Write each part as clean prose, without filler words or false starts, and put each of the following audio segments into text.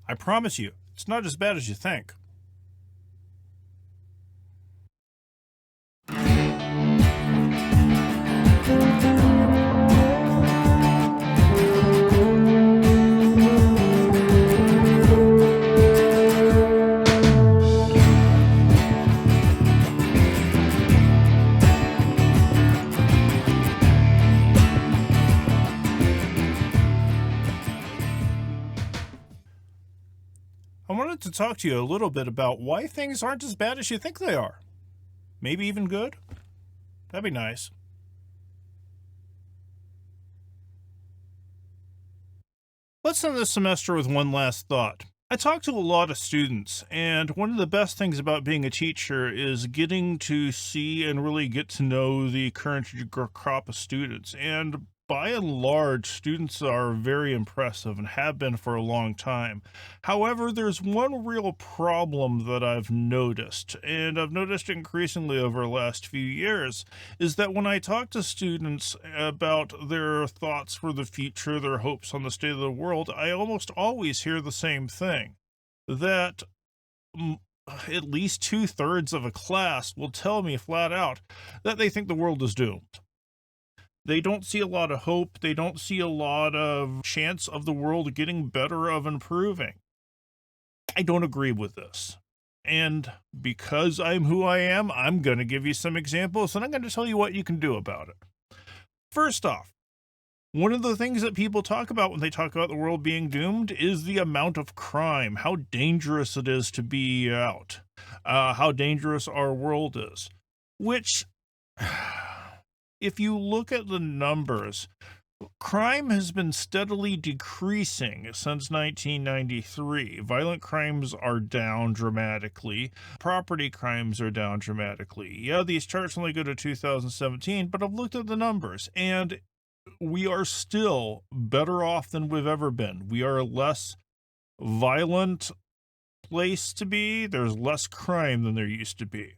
I promise you, it's not as bad as you think. I wanted to talk to you a little bit about why things aren't as bad as you think they are. Maybe even good? That'd be nice. Let's end this semester with one last thought. I talk to a lot of students, and one of the best things about being a teacher is getting to see and really get to know the current crop of students. And by and large, students are very impressive and have been for a long time. However, there's one real problem that I've noticed, and I've noticed increasingly over the last few years, is that when I talk to students about their thoughts for the future, their hopes on the state of the world, I almost always hear the same thing, that mm, at least two-thirds of a class will tell me flat out that they think the world is doomed. They don't see a lot of hope. They don't see a lot of chance of the world getting better, of improving. I don't agree with this. And because I'm who I am, I'm going to give you some examples and I'm going to tell you what you can do about it. First off, one of the things that people talk about when they talk about the world being doomed is the amount of crime, how dangerous it is to be out, how dangerous our world is, which, if you look at the numbers, crime has been steadily decreasing since 1993. Violent crimes are down dramatically. Property crimes are down dramatically. Yeah, these charts only go to 2017, but I've looked at the numbers, and we are still better off than we've ever been. We are a less violent place to be. There's less crime than there used to be.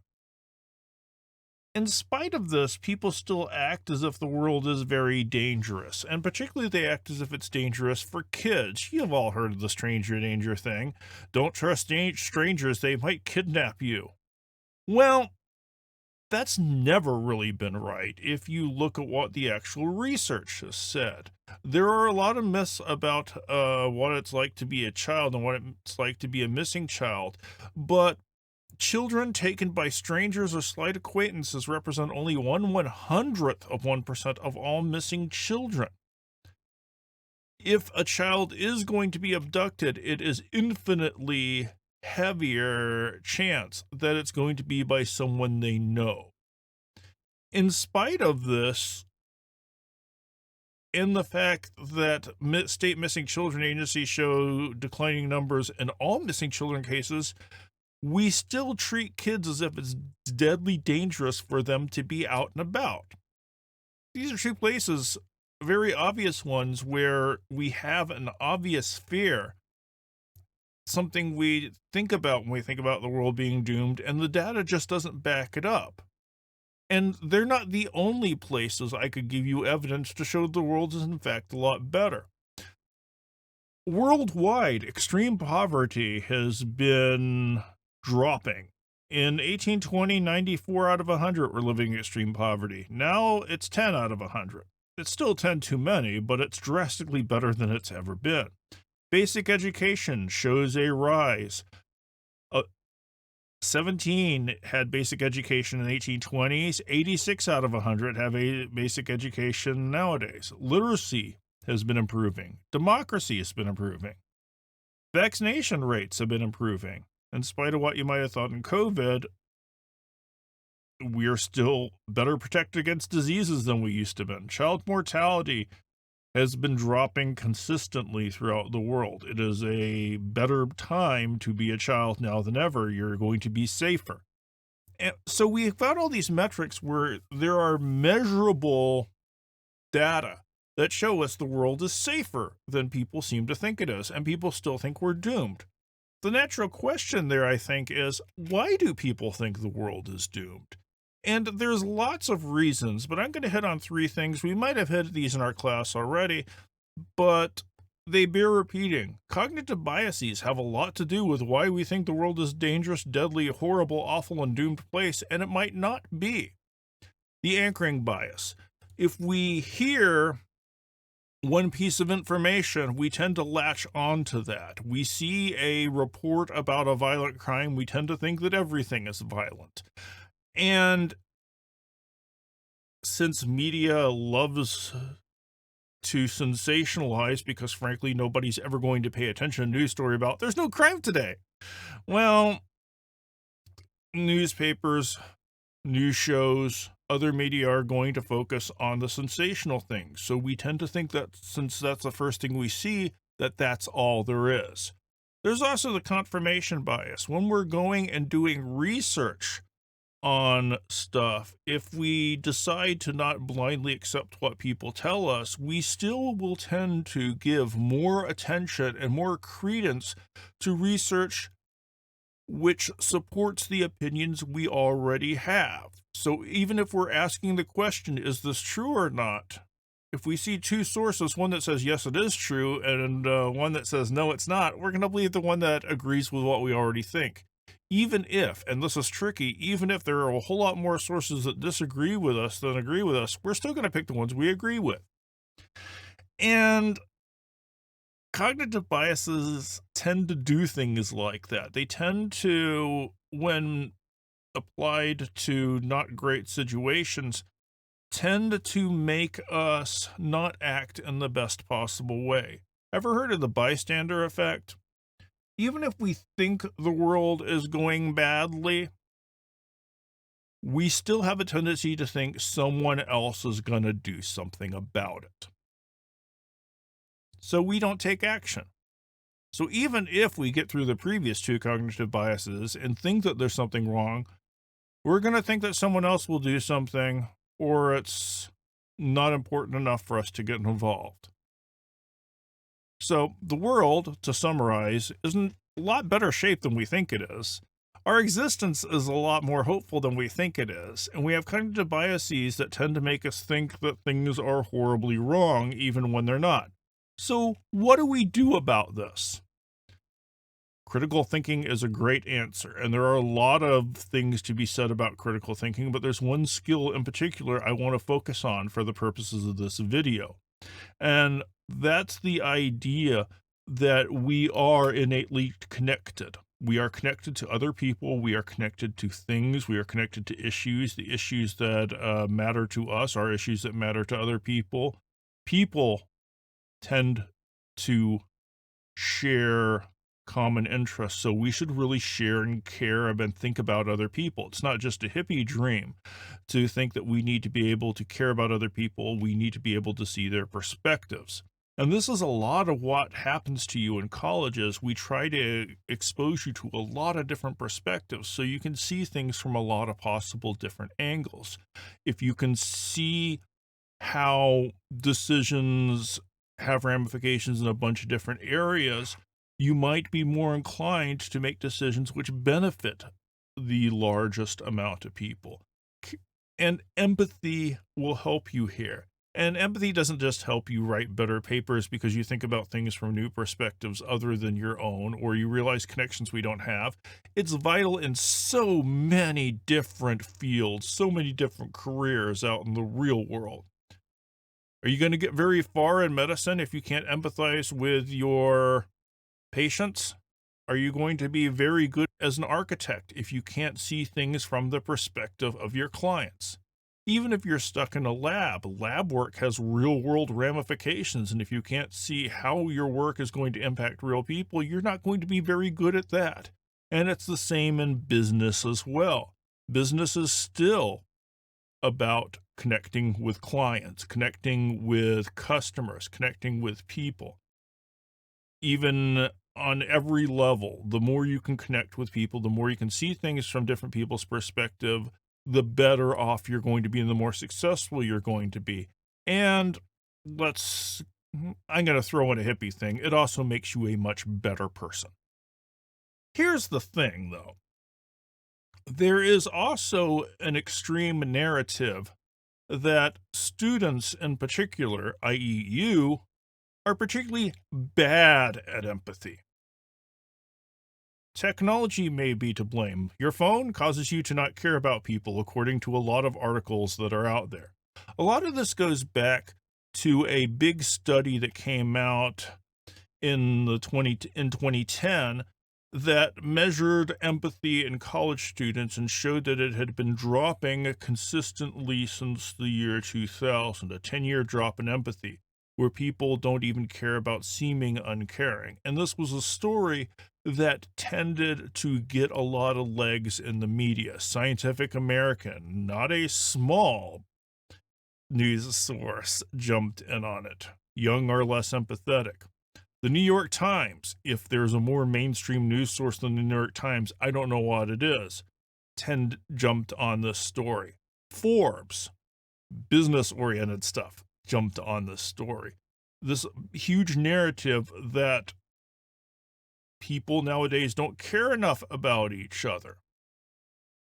In spite of this, people still act as if the world is very dangerous, and particularly they act as if it's dangerous for kids. You've all heard of the stranger danger thing. Don't trust strangers, they might kidnap you. Well, that's never really been right if you look at what the actual research has said. There are a lot of myths about what it's like to be a child and what it's like to be a missing child, but children taken by strangers or slight acquaintances represent only 1/100th of 1% of all missing children. If a child is going to be abducted, it is infinitely heavier chance that it's going to be by someone they know. In spite of this, and the fact that state missing children agencies show declining numbers in all missing children cases, we still treat kids as if it's deadly dangerous for them to be out and about. These are two places, very obvious ones, where we have an obvious fear, something we think about when we think about the world being doomed, and the data just doesn't back it up. And they're not the only places I could give you evidence to show the world is in fact a lot better. Worldwide, extreme poverty has been dropping. In 1820, 94 out of 100 were living in extreme poverty. Now it's 10 out of 100. It's still 10 too many, but it's drastically better than it's ever been. Basic education shows a rise. 17 had basic education in the 1820s. 86 out of 100 have a basic education nowadays. Literacy has been improving. Democracy has been improving. Vaccination rates have been improving. In spite of what you might have thought in COVID, we are still better protected against diseases than we used to be. Child mortality has been dropping consistently throughout the world. It is a better time to be a child now than ever. You're going to be safer. And so we've got all these metrics where there are measurable data that show us the world is safer than people seem to think it is, and people still think we're doomed. The natural question there, I think, is why do people think the world is doomed? And there's lots of reasons, but I'm going to hit on three things. We might have hit these in our class already, but they bear repeating. Cognitive biases have a lot to do with why we think the world is a dangerous, deadly, horrible, awful, and doomed place, and it might not be. The anchoring bias. If we hear one piece of information, we tend to latch onto that. We see a report about a violent crime, we tend to think that everything is violent. And since media loves to sensationalize, because frankly, nobody's ever going to pay attention to a news story about there's no crime today. Well, newspapers, news shows, other media are going to focus on the sensational things. So we tend to think that since that's the first thing we see, that that's all there is. There's also the confirmation bias. When we're going and doing research on stuff, if we decide to not blindly accept what people tell us, we still will tend to give more attention and more credence to research which supports the opinions we already have. So even if we're asking the question, is this true or not? If we see two sources, one that says, yes, it is true, and one that says, no, it's not, we're going to believe the one that agrees with what we already think. Even if, and this is tricky, even if there are a whole lot more sources that disagree with us than agree with us, we're still going to pick the ones we agree with. And cognitive biases tend to do things like that. They tend to, when applied to not great situations, tend to make us not act in the best possible way. Ever heard of the bystander effect? Even if we think the world is going badly, we still have a tendency to think someone else is going to do something about it. So we don't take action. So even if we get through the previous two cognitive biases and think that there's something wrong, we're going to think that someone else will do something, or it's not important enough for us to get involved. So the world, to summarize, is in a lot better shape than we think it is. Our existence is a lot more hopeful than we think it is, and we have cognitive biases that tend to make us think that things are horribly wrong even when they're not. So what do we do about this? Critical thinking is a great answer, and there are a lot of things to be said about critical thinking, but there's one skill in particular I want to focus on for the purposes of this video. And that's the idea that we are innately connected. We are connected to other people. We are connected to things. We are connected to issues. The issues that matter to us are issues that matter to other people. People tend to share common interests, so we should really share and care and think about other people. It's not just a hippie dream to think that we need to be able to care about other people. We need to be able to see their perspectives. And this is a lot of what happens to you in colleges. We try to expose you to a lot of different perspectives so you can see things from a lot of possible different angles. If you can see how decisions have ramifications in a bunch of different areas, you might be more inclined to make decisions which benefit the largest amount of people. And empathy will help you here. And empathy doesn't just help you write better papers because you think about things from new perspectives other than your own, or you realize connections we don't have. It's vital in so many different fields, so many different careers out in the real world. Are you going to get very far in medicine if you can't empathize with your patients? Are you going to be very good as an architect if you can't see things from the perspective of your clients? Even if you're stuck in a lab work has real world ramifications, and if you can't see how your work is going to impact real people, you're not going to be very good at that. And it's the same in business as well. Business is still about connecting with clients, connecting with customers, connecting with people. Even on every level, the more you can connect with people, the more you can see things from different people's perspective, the better off you're going to be and the more successful you're going to be. And I'm going to throw in a hippie thing. It also makes you a much better person. Here's the thing, though. There is also an extreme narrative that students in particular, i.e. you, are particularly bad at empathy. Technology may be to blame. Your phone causes you to not care about people, according to a lot of articles that are out there. A lot of this goes back to a big study that came out in 2010 that measured empathy in college students and showed that it had been dropping consistently since the year 2000, a 10-year drop in empathy, where people don't even care about seeming uncaring. And this was a story that tended to get a lot of legs in the media. Scientific American, not a small news source, jumped in on it. Young are less empathetic. The New York Times, if there's a more mainstream news source than the New York Times, I don't know what it is, jumped on this story. Forbes, business-oriented stuff, jumped on this story. This huge narrative that people nowadays don't care enough about each other.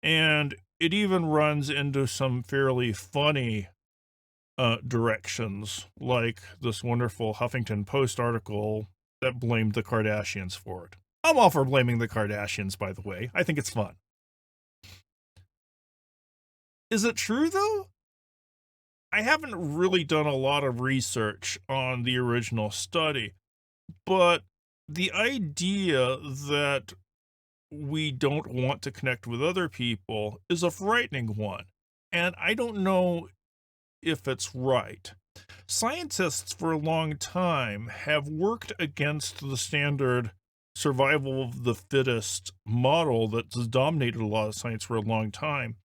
And it even runs into some fairly funny directions, like this wonderful Huffington Post article that blamed the Kardashians for it. I'm all for blaming the Kardashians, by the way. I think it's fun. Is it true, though? I haven't really done a lot of research on the original study, but the idea that we don't want to connect with other people is a frightening one, and I don't know if it's right. Scientists for a long time have worked against the standard survival of the fittest model that's dominated a lot of science for a long time.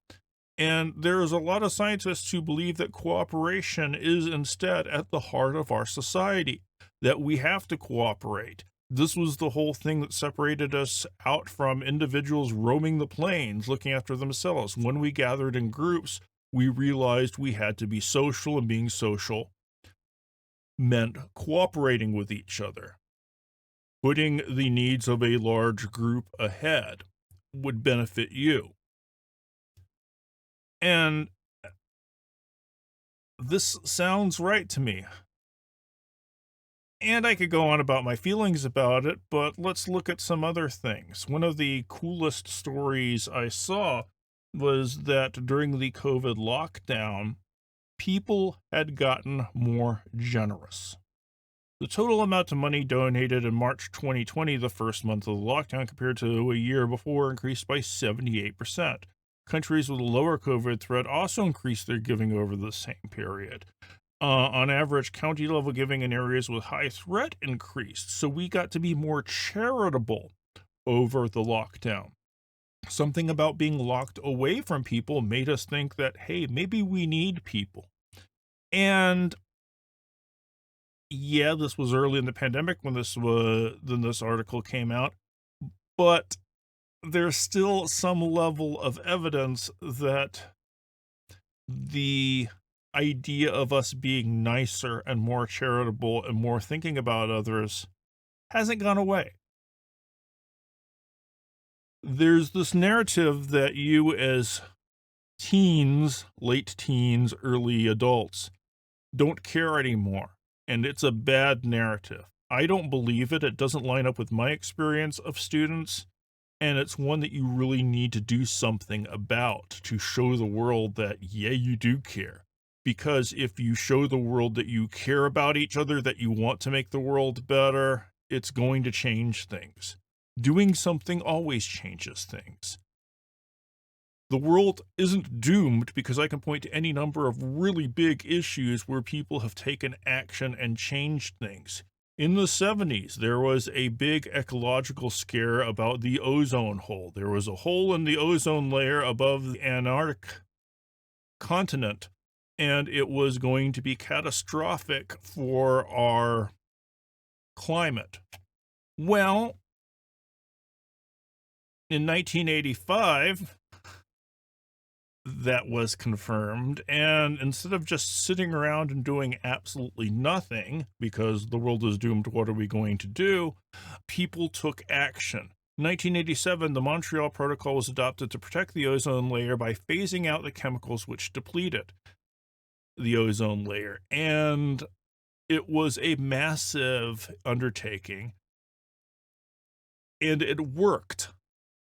And there's a lot of scientists who believe that cooperation is instead at the heart of our society, that we have to cooperate. This was the whole thing that separated us out from individuals roaming the plains, looking after themselves. When we gathered in groups, we realized we had to be social, and being social meant cooperating with each other. Putting the needs of a large group ahead would benefit you. And this sounds right to me. And I could go on about my feelings about it, but let's look at some other things. One of the coolest stories I saw was that during the COVID lockdown, people had gotten more generous. The total amount of money donated in March 2020, the first month of the lockdown, compared to a year before, increased by 78%. Countries with a lower COVID threat also increased their giving over the same period. On average, county-level giving in areas with high threat increased, so we got to be more charitable over the lockdown. Something about being locked away from people made us think that, hey, maybe we need people. And yeah, this was early in the pandemic when this article came out, but there's still some level of evidence that the idea of us being nicer and more charitable and more thinking about others hasn't gone away. There's this narrative that you as teens, late teens, early adults, don't care anymore, and it's a bad narrative. I don't believe it. It doesn't line up with my experience of students, and it's one that you really need to do something about to show the world that, yeah, you do care. Because if you show the world that you care about each other, that you want to make the world better, it's going to change things. Doing something always changes things. The world isn't doomed because I can point to any number of really big issues where people have taken action and changed things. In the 70s, there was a big ecological scare about the ozone hole. There was a hole in the ozone layer above the Antarctic continent, and it was going to be catastrophic for our climate. Well, in 1985, that was confirmed, and instead of just sitting around and doing absolutely nothing, because the world is doomed, what are we going to do? People took action. In 1987, the Montreal Protocol was adopted to protect the ozone layer by phasing out the chemicals which depleted the ozone layer. And It was a massive undertaking, and it worked.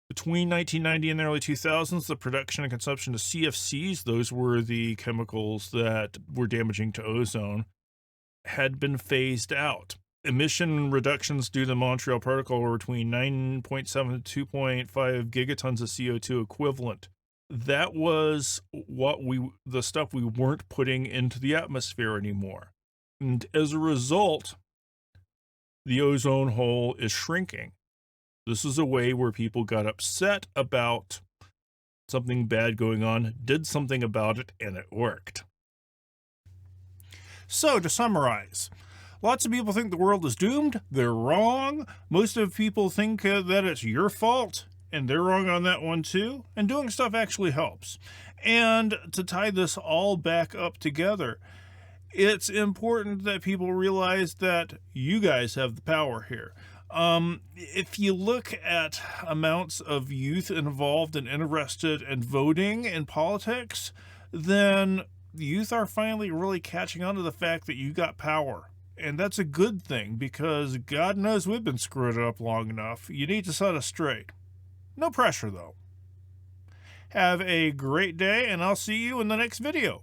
Between 1990 and the early 2000s, the production and consumption of CFCs, those were the chemicals that were damaging to ozone, had been phased out. Emission reductions due to the Montreal Protocol were between 9.7 to 2.5 gigatons of CO2 equivalent. That was the stuff we weren't putting into the atmosphere anymore. And as a result, the ozone hole is shrinking. This is a way where people got upset about something bad going on, did something about it, and it worked. So, to summarize, lots of people think the world is doomed. They're wrong. Most of people think that it's your fault, and they're wrong on that one too. And doing stuff actually helps. And to tie this all back up together, it's important that people realize that you guys have the power here. If you look at amounts of youth involved and interested in voting in politics, then youth are finally really catching on to the fact that you got power. And that's a good thing, because God knows we've been screwed up long enough. You need to set us straight. No pressure, though. Have a great day, and I'll see you in the next video.